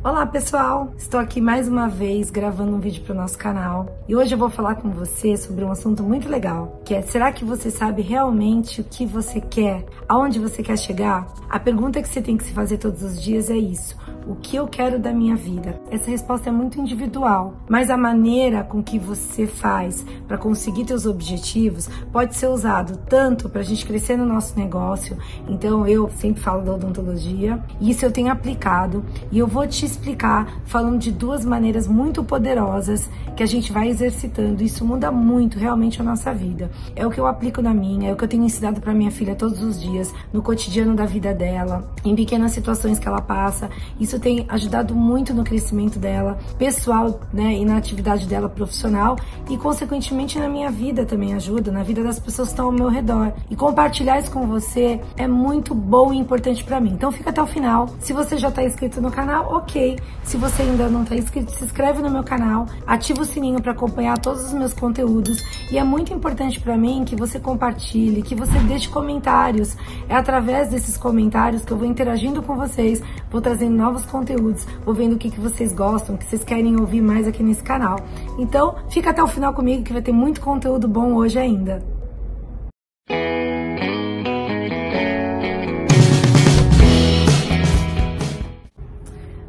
Olá pessoal, estou aqui mais uma vez gravando um vídeo para o nosso canal e hoje eu vou falar com você sobre um assunto muito legal, que é: será que você sabe realmente o que você quer? Aonde você quer chegar? A pergunta que você tem que se fazer todos os dias é isso: o que eu quero da minha vida? Essa resposta é muito individual, mas a maneira com que você faz para conseguir seus objetivos pode ser usado tanto para a gente crescer no nosso negócio. Então eu sempre falo da odontologia e isso eu tenho aplicado e eu vou te explicar falando de duas maneiras muito poderosas que a gente vai exercitando. Isso muda muito realmente a nossa vida. É o que eu aplico na minha, é o que eu tenho ensinado para minha filha todos os dias, no cotidiano da vida dela, em pequenas situações que ela passa. Isso tem ajudado muito no crescimento dela, pessoal, né, e na atividade dela profissional e consequentemente na minha vida também ajuda, na vida das pessoas que estão ao meu redor. E compartilhar isso com você é muito bom e importante para mim. Então fica até o final. Se você já está inscrito no canal, ok. Se você ainda não está inscrito, se inscreve no meu canal, ativa o sininho para acompanhar todos os meus conteúdos. E é muito importante para mim que você compartilhe, que você deixe comentários. É através desses comentários que eu vou interagindo com vocês, vou trazendo novos conteúdos, vou vendo o que vocês gostam, o que vocês querem ouvir mais aqui nesse canal. Então, fica até o final comigo que vai ter muito conteúdo bom hoje ainda.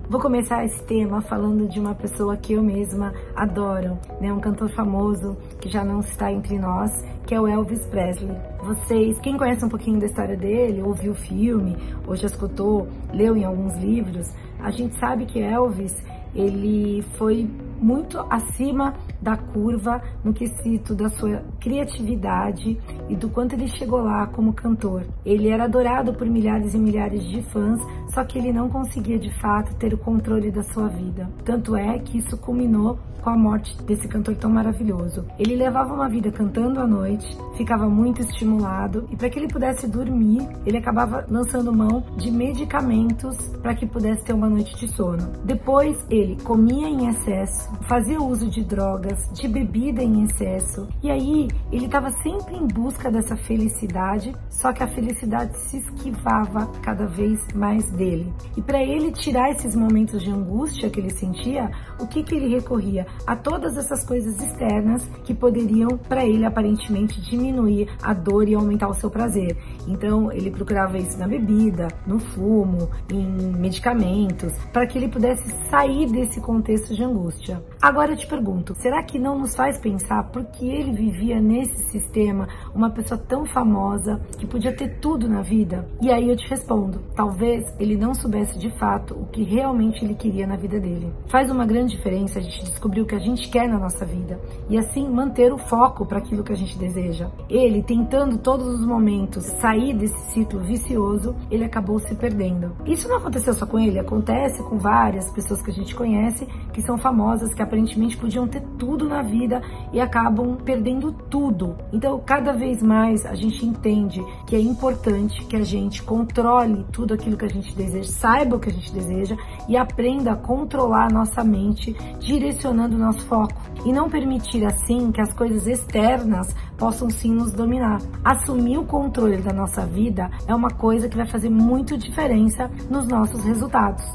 Vou começar esse tema falando de uma pessoa que eu mesma adoro, né? Um cantor famoso que já não está entre nós, que é o Elvis Presley. Vocês, quem conhece um pouquinho da história dele, ouviu o filme, ou já escutou, leu em alguns livros, a gente sabe que Elvis, ele foi muito acima da curva no quesito da sua criatividade e do quanto ele chegou lá como cantor. Ele era adorado por milhares e milhares de fãs, só que ele não conseguia de fato ter o controle da sua vida. Tanto é que isso culminou com a morte desse cantor tão maravilhoso. Ele levava uma vida cantando à noite, ficava muito estimulado e para que ele pudesse dormir, ele acabava lançando mão de medicamentos para que pudesse ter uma noite de sono. Depois ele comia em excesso, fazia uso de drogas, de bebida em excesso e aí ele estava sempre em busca dessa felicidade, só que a felicidade se esquivava cada vez mais dele. E para ele tirar esses momentos de angústia que ele sentia, o que ele recorria? A todas essas coisas externas que poderiam, para ele, aparentemente diminuir a dor e aumentar o seu prazer. Então, ele procurava isso na bebida, no fumo, em medicamentos, para que ele pudesse sair desse contexto de angústia. Agora eu te pergunto, será que não nos faz pensar por que ele vivia nesse sistema, uma pessoa tão famosa, que podia ter tudo na vida? E aí eu te respondo, talvez ele não soubesse de fato o que realmente ele queria na vida dele. Faz uma grande diferença a gente descobrir o que a gente quer na nossa vida e assim manter o foco para aquilo que a gente deseja. Ele, tentando todos os momentos sair desse ciclo vicioso, ele acabou se perdendo. Isso não aconteceu só com ele, acontece com várias pessoas que a gente conhece, que são famosas, que aparentemente podiam ter tudo na vida e acabam perdendo tudo. Então, cada vez mais a gente entende que é importante que a gente controle tudo aquilo que a gente deseja, saiba o que a gente deseja e aprenda a controlar a nossa mente, direcionando o nosso foco e não permitir assim que as coisas externas possam sim nos dominar. Assumir o controle da nossa vida é uma coisa que vai fazer muito diferença nos nossos resultados.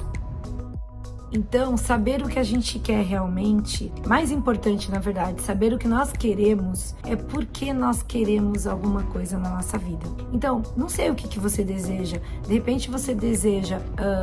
Então, saber o que a gente quer realmente, mais importante na verdade, saber o que nós queremos, é porque nós queremos alguma coisa na nossa vida. Então, não sei o que você deseja, de repente você deseja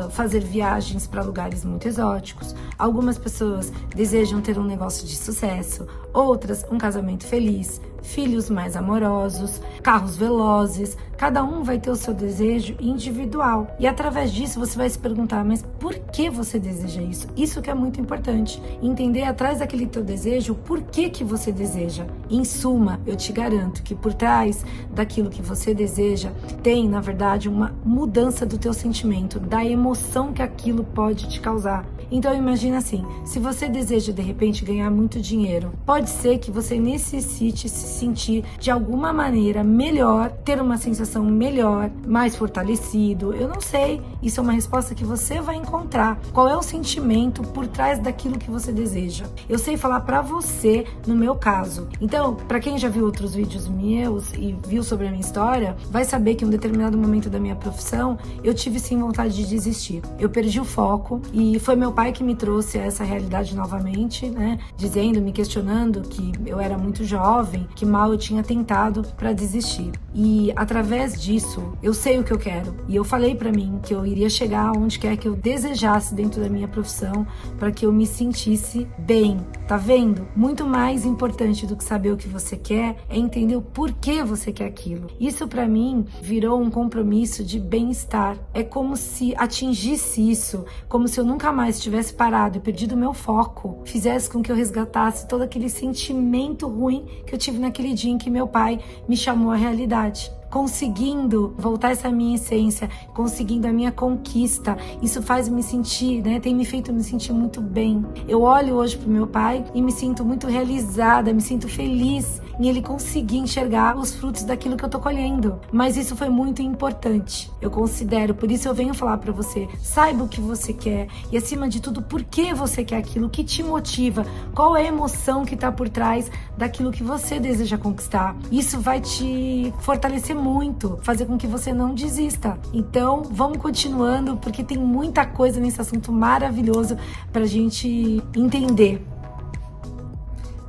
fazer viagens para lugares muito exóticos, algumas pessoas desejam ter um negócio de sucesso, outras um casamento feliz, filhos mais amorosos, carros velozes, cada um vai ter o seu desejo individual. E através disso você vai se perguntar, mas por que você deseja isso? Isso que é muito importante, entender atrás daquele teu desejo o porquê que você deseja. Em suma, eu te garanto que por trás daquilo que você deseja, tem na verdade uma mudança do teu sentimento, da emoção que aquilo pode te causar. Então imagina assim, se você deseja de repente ganhar muito dinheiro, pode ser que você necessite se sentir de alguma maneira melhor, ter uma sensação melhor, mais fortalecido, eu não sei, isso é uma resposta que você vai encontrar. Qual é o sentimento por trás daquilo que você deseja? Eu sei falar pra você no meu caso. Então, pra quem já viu outros vídeos meus e viu sobre a minha história, vai saber que em um determinado momento da minha profissão, eu tive sim vontade de desistir. Eu perdi o foco e foi meu pai que me trouxe a essa realidade novamente, né? Dizendo, me questionando que eu era muito jovem, que mal eu tinha tentado para desistir. E através disso, eu sei o que eu quero. E eu falei para mim que eu iria chegar onde quer que eu desejasse dentro da minha profissão, para que eu me sentisse bem. Tá vendo? Muito mais importante do que saber o que você quer é entender o porquê você quer aquilo. Isso para mim virou um compromisso de bem-estar. É como se atingisse isso, como se eu nunca mais tivesse parado e perdido o meu foco, fizesse com que eu resgatasse todo aquele sentimento ruim que eu tive naquele dia em que meu pai me chamou à realidade. Conseguindo voltar essa minha essência, conseguindo a minha conquista, isso faz me sentir, né, tem me feito me sentir muito bem. Eu olho hoje pro meu pai e me sinto muito realizada, me sinto feliz em ele conseguir enxergar os frutos daquilo que eu tô colhendo. Mas isso foi muito importante, eu considero, por isso eu venho falar pra você, saiba o que você quer e acima de tudo, por que você quer aquilo, o que te motiva, qual é a emoção que tá por trás daquilo que você deseja conquistar. Isso vai te fortalecer muito, fazer com que você não desista. Então, vamos continuando, porque tem muita coisa nesse assunto maravilhoso pra gente entender.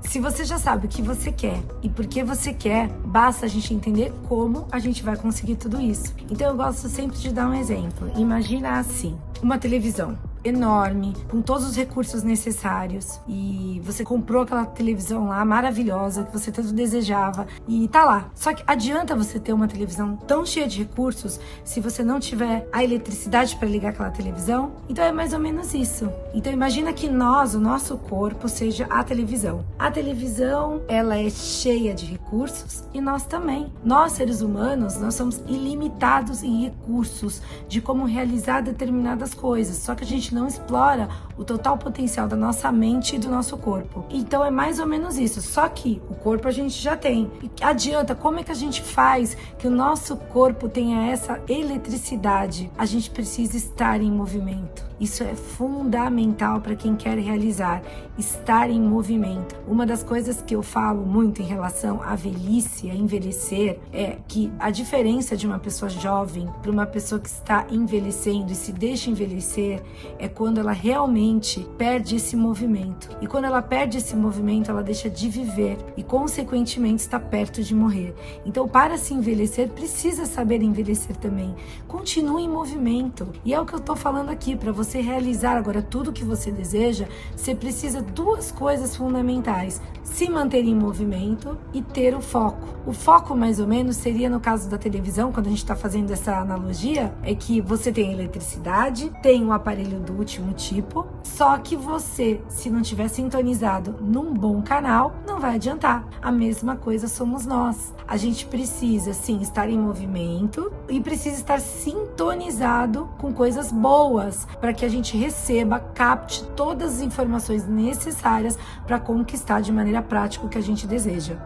Se você já sabe o que você quer e por que você quer, basta a gente entender como a gente vai conseguir tudo isso. Então eu gosto sempre de dar um exemplo. Imagina assim, uma televisão enorme, com todos os recursos necessários, e você comprou aquela televisão lá maravilhosa que você tanto desejava e tá lá. Só que adianta você ter uma televisão tão cheia de recursos se você não tiver a eletricidade para ligar aquela televisão? Então é mais ou menos isso. Então imagina que nós, o nosso corpo, seja a televisão. A televisão, ela é cheia de recursos e nós também. Nós, seres humanos, nós somos ilimitados em recursos de como realizar determinadas coisas, só que a gente não explora o total potencial da nossa mente e do nosso corpo. Então é mais ou menos isso, só que o corpo a gente já tem. E adianta, como é que a gente faz que o nosso corpo tenha essa eletricidade? A gente precisa estar em movimento. Isso é fundamental para quem quer realizar, estar em movimento. Uma das coisas que eu falo muito em relação à velhice, a envelhecer, é que a diferença de uma pessoa jovem para uma pessoa que está envelhecendo e se deixa envelhecer é quando ela realmente perde esse movimento. E quando ela perde esse movimento, ela deixa de viver e, consequentemente, está perto de morrer. Então, para se envelhecer, precisa saber envelhecer também. Continue em movimento. E é o que eu estou falando aqui, para você realizar agora tudo o que você deseja, você precisa duas coisas fundamentais: se manter em movimento e ter o foco. O foco, mais ou menos, seria no caso da televisão, quando a gente está fazendo essa analogia, é que você tem eletricidade, tem um aparelho do último tipo, só que você, se não tiver sintonizado num bom canal, não vai adiantar. A mesma coisa somos nós. A gente precisa, sim, estar em movimento e precisa estar sintonizado com coisas boas, para que a gente receba, capte todas as informações necessárias para conquistar de maneira prática o que a gente deseja.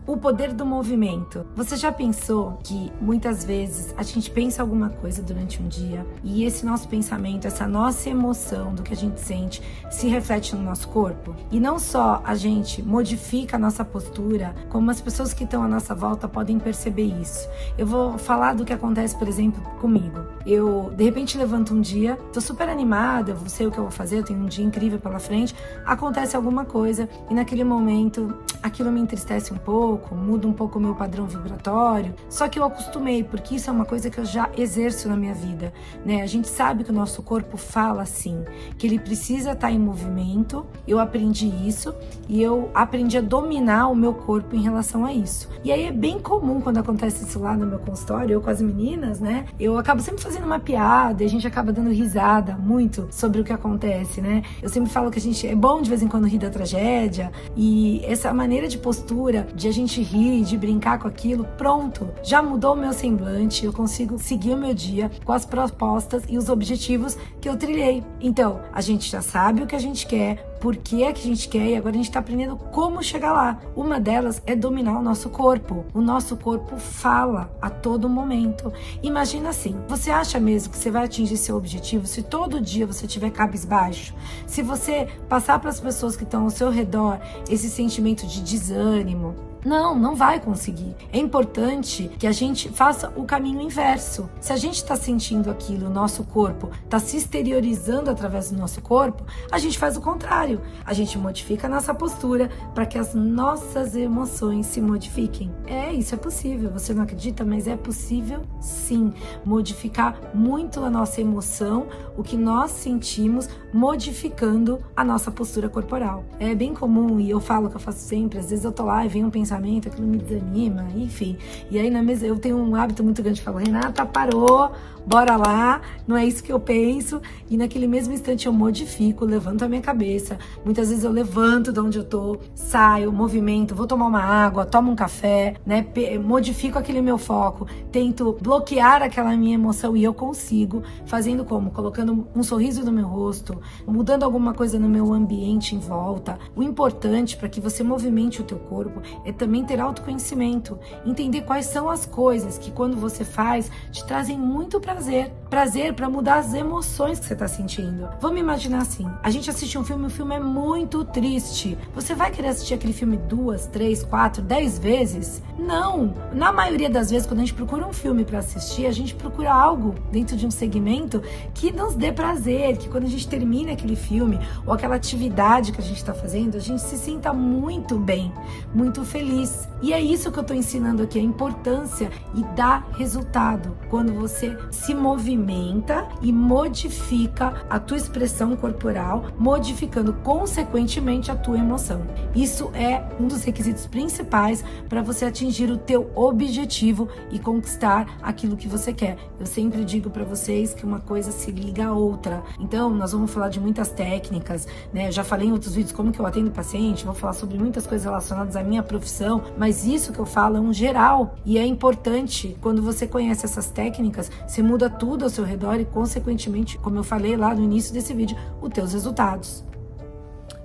O poder do movimento. Você já pensou que muitas vezes a gente pensa alguma coisa durante um dia e esse nosso pensamento, essa nossa emoção do que a gente sente se reflete no nosso corpo? E não só a gente modifica a nossa postura, como as pessoas que estão à nossa volta podem perceber isso. Eu vou falar do que acontece, por exemplo, comigo. Eu, de repente, levanto um dia, tô super animada, eu sei o que eu vou fazer, eu tenho um dia incrível pela frente, acontece alguma coisa e naquele momento aquilo me entristece um pouco, muda um pouco o meu padrão vibratório, só que eu acostumei, porque isso é uma coisa que eu já exerço na minha vida, né? A gente sabe que o nosso corpo fala assim, que ele precisa estar em movimento. Eu aprendi isso e eu aprendi a dominar o meu corpo em relação a isso. E aí é bem comum quando acontece isso lá no meu consultório, eu com as meninas, né? Eu acabo sempre fazendo uma piada e a gente acaba dando risada muito sobre o que acontece, né? Eu sempre falo que a gente é bom de vez em quando rir da tragédia, e essa maneira de postura, de a gente rir, de brincar com aquilo, pronto, já mudou o meu semblante, eu consigo seguir o meu dia com as propostas e os objetivos que eu trilhei. Então, a gente já sabe o que a gente quer, por que é que a gente quer e agora a gente tá aprendendo como chegar lá. Uma delas é dominar o nosso corpo. O nosso corpo fala a todo momento. Imagina assim, você acha mesmo que você vai atingir seu objetivo se todo dia você tiver cabisbaixo? Se você passar para as pessoas que estão ao seu redor esse sentimento de desânimo? Não vai conseguir. É importante que a gente faça o caminho inverso. Se a gente está sentindo aquilo, o nosso corpo está se exteriorizando através do nosso corpo, a gente faz o contrário. A gente modifica a nossa postura para que as nossas emoções se modifiquem. Isso é possível. Você não acredita, mas é possível sim. Modificar muito a nossa emoção, o que nós sentimos, modificando a nossa postura corporal. É bem comum, e eu falo que eu faço sempre, às vezes eu tô lá e vem um pensamento, aquilo me desanima, enfim. E aí na mesa eu tenho um hábito muito grande de falar, Renata, parou, bora lá, não é isso que eu penso. E naquele mesmo instante eu modifico, levanto a minha cabeça. Muitas vezes eu levanto de onde eu tô, saio, movimento, vou tomar uma água, tomo um café, né? Modifico aquele meu foco, tento bloquear aquela minha emoção e eu consigo, fazendo como? Colocando um sorriso no meu rosto, mudando alguma coisa no meu ambiente em volta. O importante para que você movimente o teu corpo é também ter autoconhecimento, entender quais são as coisas que quando você faz te trazem muito prazer para mudar as emoções que você está sentindo. Vamos imaginar assim, a gente assiste um filme, o filme é muito triste. Você vai querer assistir aquele filme 2, 3, 4, 10 vezes? Não! Na maioria das vezes, quando a gente procura um filme para assistir, a gente procura algo dentro de um segmento que nos dê prazer, que quando a gente termina aquele filme ou aquela atividade que a gente está fazendo, a gente se sinta muito bem, muito feliz. E é isso que eu estou ensinando aqui, a importância e dá resultado quando você se movimenta e modifica a tua expressão corporal, modificando consequentemente a tua emoção. Isso é um dos requisitos principais para você atingir o teu objetivo e conquistar aquilo que você quer. Eu sempre digo para vocês que uma coisa se liga à outra. Então, nós vamos falar de muitas técnicas, né? Eu já falei em outros vídeos como que eu atendo paciente, vou falar sobre muitas coisas relacionadas à minha profissão, mas isso que eu falo é um geral e é importante. Quando você conhece essas técnicas, você muda tudo ao seu redor e, consequentemente, como eu falei lá no início desse vídeo, os teus resultados.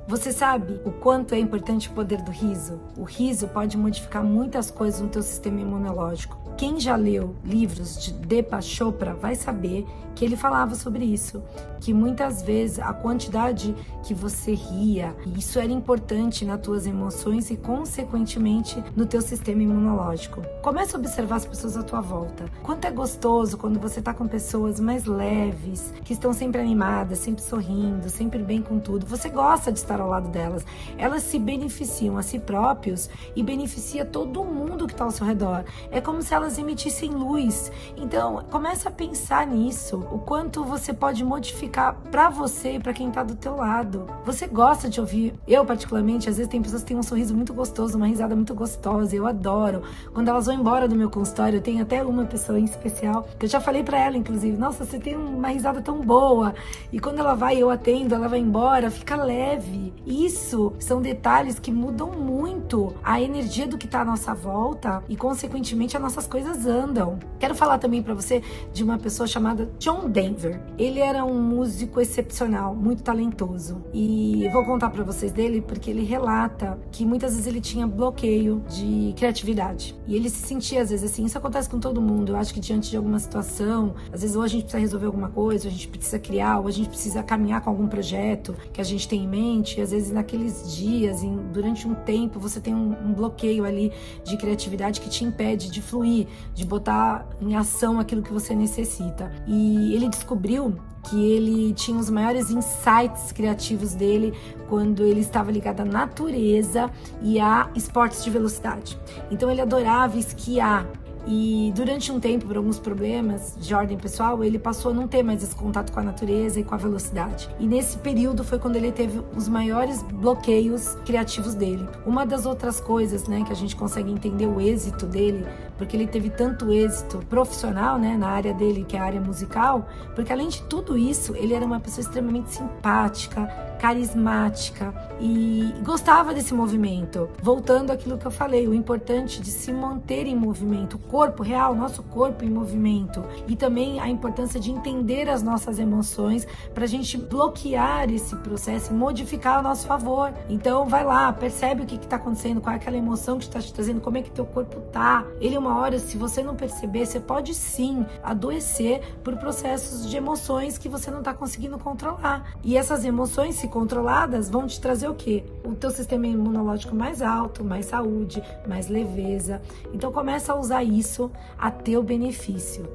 Você sabe o quanto é importante o poder do riso? O riso pode modificar muitas coisas no teu sistema imunológico. Quem já leu livros de Deepak Chopra vai saber que ele falava sobre isso, que muitas vezes a quantidade que você ria, isso era importante nas tuas emoções e consequentemente no teu sistema imunológico. Comece a observar as pessoas à tua volta. Quanto é gostoso quando você está com pessoas mais leves, que estão sempre animadas, sempre sorrindo, sempre bem com tudo. Você gosta de estar ao lado delas. Elas se beneficiam a si próprios e beneficia todo mundo que está ao seu redor. É como se elas emitissem luz. Então, comece a pensar nisso, o quanto você pode modificar para você e para quem tá do teu lado. Você gosta de ouvir, eu particularmente, às vezes tem pessoas que têm um sorriso muito gostoso, uma risada muito gostosa, eu adoro. Quando elas vão embora do meu consultório, eu tenho até uma pessoa em especial, que eu já falei para ela, inclusive, nossa, você tem uma risada tão boa. E quando ela vai, eu atendo, ela vai embora, fica leve. Isso são detalhes que mudam muito a energia do que tá à nossa volta e, consequentemente, as nossas coisas andam. Quero falar também para você de uma pessoa chamada John Denver. Ele era um músico excepcional, muito talentoso. E eu vou contar para vocês dele porque ele relata que muitas vezes ele tinha bloqueio de criatividade. E ele se sentia, às vezes, assim, isso acontece com todo mundo. Eu acho que diante de alguma situação, às vezes ou a gente precisa resolver alguma coisa, ou a gente precisa criar, ou a gente precisa caminhar com algum projeto que a gente tem em mente. E às vezes naqueles dias, durante um tempo, você tem um bloqueio ali de criatividade que te impede de fluir, de botar em ação aquilo que você necessita. E ele descobriu que ele tinha os maiores insights criativos dele quando ele estava ligado à natureza e a esportes de velocidade. Então ele adorava esquiar. E durante um tempo, por alguns problemas de ordem pessoal, ele passou a não ter mais esse contato com a natureza e com a velocidade. E nesse período foi quando ele teve os maiores bloqueios criativos dele. Uma das outras coisas, né, que a gente consegue entender o êxito dele porque ele teve tanto êxito profissional, né, na área dele, que é a área musical, porque além de tudo isso, ele era uma pessoa extremamente simpática, carismática e gostava desse movimento. Voltando àquilo que eu falei, o importante de se manter em movimento, o corpo real, nosso corpo em movimento, e também a importância de entender as nossas emoções para a gente bloquear esse processo e modificar a nosso favor. Então vai lá, percebe o que está acontecendo, qual é aquela emoção que está te trazendo, como é que teu corpo tá. Ele uma hora, se você não perceber, você pode sim adoecer por processos de emoções que você não está conseguindo controlar. E essas emoções, se controladas, vão te trazer o quê? O teu sistema imunológico mais alto, mais saúde, mais leveza. Então começa a usar isso a teu benefício.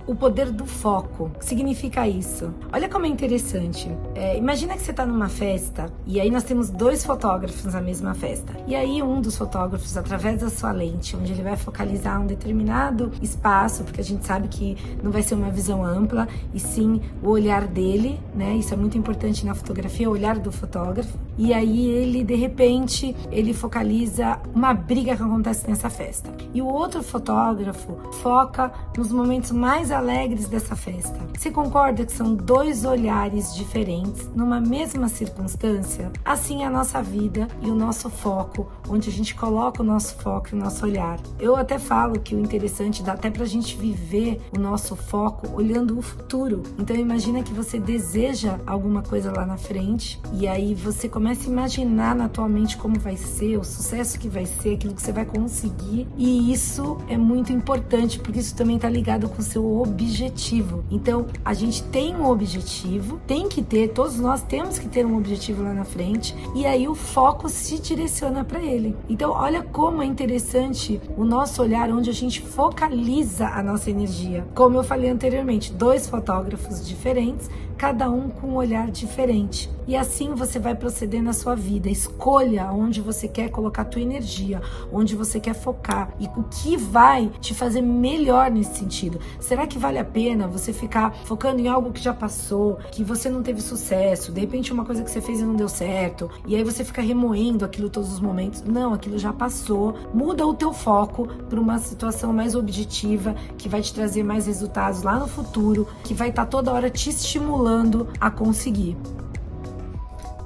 O poder do foco. O que significa isso? Olha como é interessante. Imagina que você está numa festa e aí nós temos 2 fotógrafos na mesma festa. E aí um dos fotógrafos, através da sua lente, onde ele vai focalizar um determinado espaço, porque a gente sabe que não vai ser uma visão ampla, e sim o olhar dele, né? Isso é muito importante na fotografia, o olhar do fotógrafo. E aí ele, de repente, ele focaliza uma briga que acontece nessa festa. E o outro fotógrafo foca nos momentos mais alegres dessa festa. Você concorda que são 2 olhares diferentes numa mesma circunstância? Assim é a nossa vida e o nosso foco, onde a gente coloca o nosso foco e o nosso olhar. Eu até falo que o interessante dá até pra gente viver o nosso foco olhando o futuro. Então imagina que você deseja alguma coisa lá na frente e aí você começa a imaginar na tua mente como vai ser, o sucesso que vai ser, aquilo que você vai conseguir, e isso é muito importante porque isso também tá ligado com o seu objetivo. Então, a gente tem um objetivo, tem que ter, todos nós temos que ter um objetivo lá na frente, e aí o foco se direciona para ele. Então, olha como é interessante o nosso olhar, onde a gente focaliza a nossa energia. Como eu falei anteriormente, 2 fotógrafos diferentes, cada um com um olhar diferente. E assim você vai proceder na sua vida. Escolha onde você quer colocar a tua energia, onde você quer focar e o que vai te fazer melhor nesse sentido. Será que vale a pena você ficar focando em algo que já passou, que você não teve sucesso, de repente uma coisa que você fez e não deu certo, e aí você fica remoendo aquilo todos os momentos? Não, aquilo já passou. Muda o teu foco para uma situação mais objetiva, que vai te trazer mais resultados lá no futuro, que vai estar toda hora te estimulando a conseguir.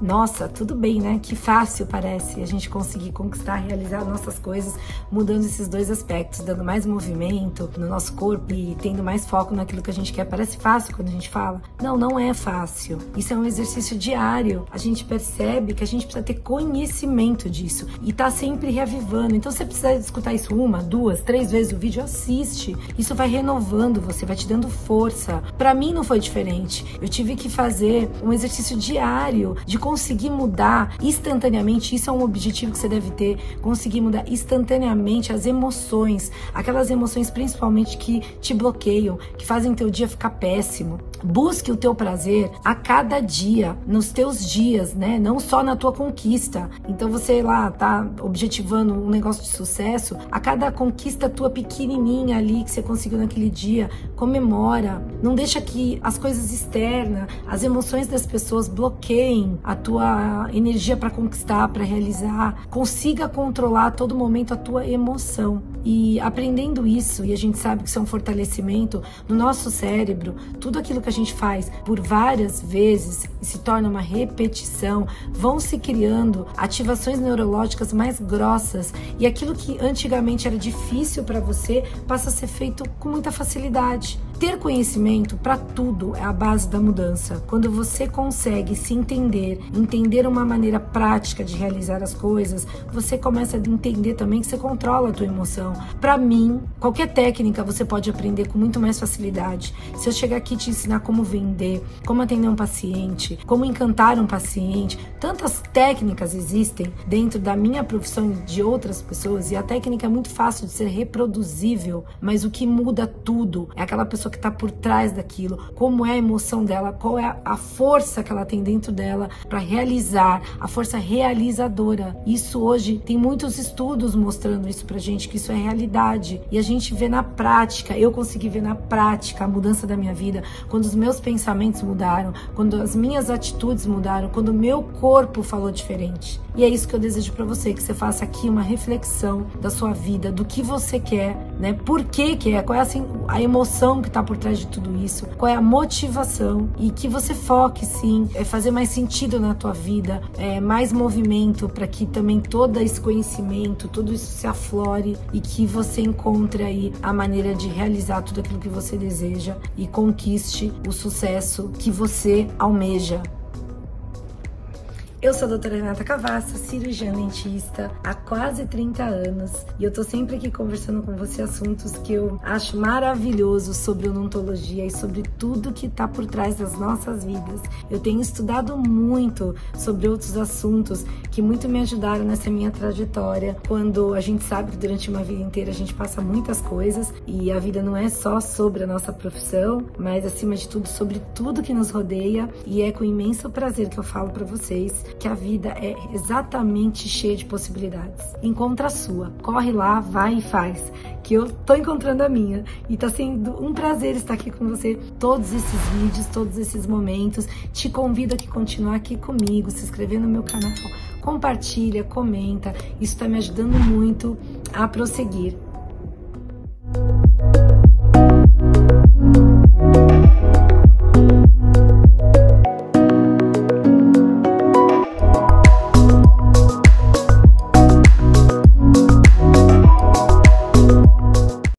Nossa, tudo bem, né? Que fácil parece a gente conseguir conquistar, realizar nossas coisas, mudando esses 2 aspectos, dando mais movimento no nosso corpo e tendo mais foco naquilo que a gente quer. Parece fácil quando a gente fala. Não, não é fácil. Isso é um exercício diário. A gente percebe que a gente precisa ter conhecimento disso e tá sempre reavivando. Então, se você precisa escutar isso 1, 2, 3 vezes o vídeo, assiste. Isso vai renovando você, vai te dando força. Pra mim não foi diferente. Eu tive que fazer um exercício diário de conseguir mudar instantaneamente. Isso é um objetivo que você deve ter, conseguir mudar instantaneamente as emoções, aquelas emoções principalmente que te bloqueiam, que fazem teu dia ficar péssimo. Busque o teu prazer a cada dia, nos teus dias, né? Não só na tua conquista. Então você lá tá objetivando um negócio de sucesso, a cada conquista tua pequenininha ali que você conseguiu naquele dia, comemora. Não deixa que as coisas externas, as emoções das pessoas bloqueiem a tua energia para conquistar, para realizar. Consiga controlar a todo momento a tua emoção. E aprendendo isso, e a gente sabe que isso é um fortalecimento no nosso cérebro, tudo aquilo que a gente faz por várias vezes e se torna uma repetição, vão se criando ativações neurológicas mais grossas, e aquilo que antigamente era difícil para você passa a ser feito com muita facilidade. Ter conhecimento para tudo é a base da mudança. Quando você consegue se entender uma maneira prática de realizar as coisas, você começa a entender também que você controla a tua emoção. Para mim, qualquer técnica você pode aprender com muito mais facilidade. Se eu chegar aqui e te ensinar como vender, como atender um paciente, como encantar um paciente, tantas técnicas existem dentro da minha profissão e de outras pessoas, e a técnica é muito fácil de ser reproduzível, mas o que muda tudo é aquela pessoa pessoa que está por trás daquilo, como é a emoção dela, qual é a força que ela tem dentro dela para realizar, a força realizadora. Isso hoje tem muitos estudos mostrando isso pra gente, que isso é realidade. E a gente vê na prática, eu consegui ver na prática a mudança da minha vida, quando os meus pensamentos mudaram, quando as minhas atitudes mudaram, quando o meu corpo falou diferente. E é isso que eu desejo pra você, que você faça aqui uma reflexão da sua vida, do que você quer, né? Por que quer, qual é assim, a emoção que tá por trás de tudo isso, qual é a motivação, e que você foque sim, fazer mais sentido na tua vida, mais movimento, para que também todo esse conhecimento, tudo isso se aflore e que você encontre aí a maneira de realizar tudo aquilo que você deseja e conquiste o sucesso que você almeja. Eu sou a doutora Renata Cavassa, cirurgiã dentista há quase 30 anos e eu tô sempre aqui conversando com você assuntos que eu acho maravilhosos sobre odontologia e sobre tudo que tá por trás das nossas vidas. Eu tenho estudado muito sobre outros assuntos que muito me ajudaram nessa minha trajetória, quando a gente sabe que durante uma vida inteira a gente passa muitas coisas e a vida não é só sobre a nossa profissão, mas acima de tudo sobre tudo que nos rodeia, e é com imenso prazer que eu falo para vocês que a vida é exatamente cheia de possibilidades. Encontra a sua, corre lá, vai e faz, que eu tô encontrando a minha, e tá sendo um prazer estar aqui com você todos esses vídeos, todos esses momentos. Te convido a continuar aqui comigo, se inscrever no meu canal, compartilha, comenta, isso tá me ajudando muito a prosseguir.